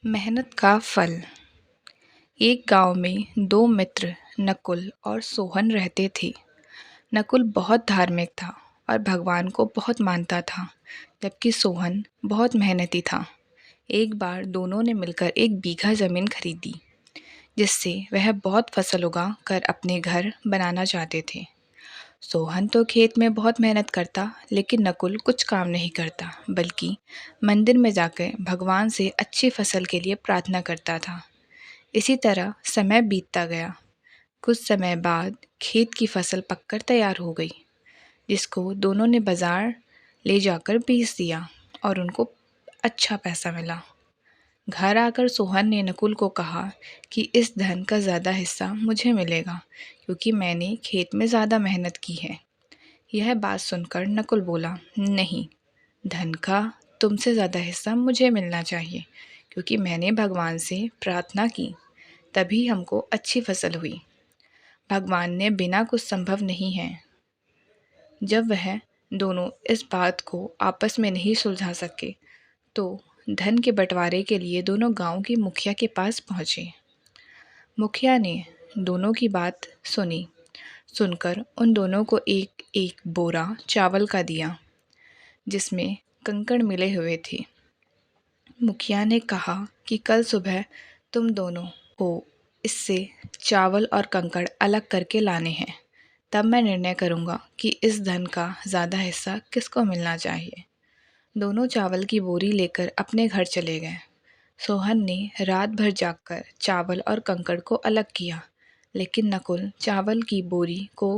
मेहनत का फल। एक गांव में दो मित्र नकुल और सोहन रहते थे। नकुल बहुत धार्मिक था और भगवान को बहुत मानता था, जबकि सोहन बहुत मेहनती था। एक बार दोनों ने मिलकर एक बीघा जमीन खरीदी, जिससे वह बहुत फसल उगा कर अपने घर बनाना चाहते थे। सोहन तो खेत में बहुत मेहनत करता, लेकिन नकुल कुछ काम नहीं करता, बल्कि मंदिर में जाकर भगवान से अच्छी फसल के लिए प्रार्थना करता था। इसी तरह समय बीतता गया। कुछ समय बाद खेत की फसल पककर तैयार हो गई, जिसको दोनों ने बाजार ले जाकर बेच दिया और उनको अच्छा पैसा मिला। घर आकर सोहन ने नकुल को कहा कि इस धन का ज़्यादा हिस्सा मुझे मिलेगा, क्योंकि मैंने खेत में ज़्यादा मेहनत की है। यह बात सुनकर नकुल बोला, नहीं, धन का तुमसे ज़्यादा हिस्सा मुझे मिलना चाहिए, क्योंकि मैंने भगवान से प्रार्थना की, तभी हमको अच्छी फसल हुई। भगवान ने बिना कुछ संभव नहीं है। जब वह दोनों इस बात को आपस में नहीं सुलझा सके, तो धन के बंटवारे के लिए दोनों गांव के मुखिया के पास पहुंचे। मुखिया ने दोनों की बात सुनी। सुनकर उन दोनों को एक एक बोरा चावल का दिया, जिसमें कंकड़ मिले हुए थे। मुखिया ने कहा कि कल सुबह तुम दोनों को इससे चावल और कंकड़ अलग करके लाने हैं, तब मैं निर्णय करूँगा कि इस धन का ज़्यादा हिस्सा किसको मिलना चाहिए। दोनों चावल की बोरी लेकर अपने घर चले गए। सोहन ने रात भर जागकर चावल और कंकड़ को अलग किया, लेकिन नकुल चावल की बोरी को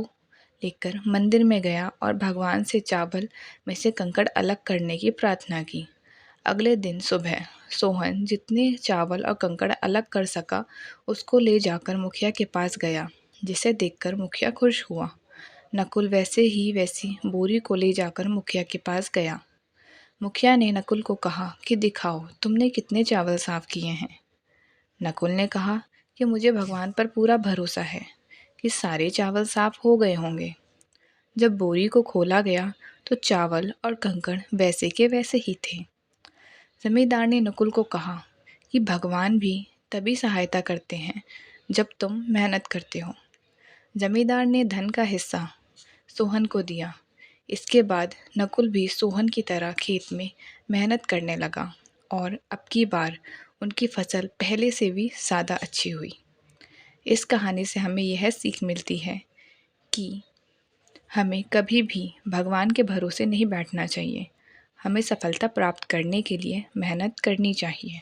लेकर मंदिर में गया और भगवान से चावल में से कंकड़ अलग करने की प्रार्थना की। अगले दिन सुबह सोहन जितने चावल और कंकड़ अलग कर सका, उसको ले जाकर मुखिया के पास गया, जिसे देखकर मुखिया खुश हुआ। नकुल वैसे ही वैसी बोरी को ले जाकर मुखिया के पास गया। मुखिया ने नकुल को कहा कि दिखाओ तुमने कितने चावल साफ किए हैं। नकुल ने कहा कि मुझे भगवान पर पूरा भरोसा है कि सारे चावल साफ हो गए होंगे। जब बोरी को खोला गया तो चावल और कंकड़ वैसे के वैसे ही थे। जमींदार ने नकुल को कहा कि भगवान भी तभी सहायता करते हैं जब तुम मेहनत करते हो। जमींदार ने धन का हिस्सा सोहन को दिया। इसके बाद नकुल भी सोहन की तरह खेत में मेहनत करने लगा और अब की बार उनकी फसल पहले से भी ज़्यादा अच्छी हुई। इस कहानी से हमें यह सीख मिलती है कि हमें कभी भी भगवान के भरोसे नहीं बैठना चाहिए। हमें सफलता प्राप्त करने के लिए मेहनत करनी चाहिए।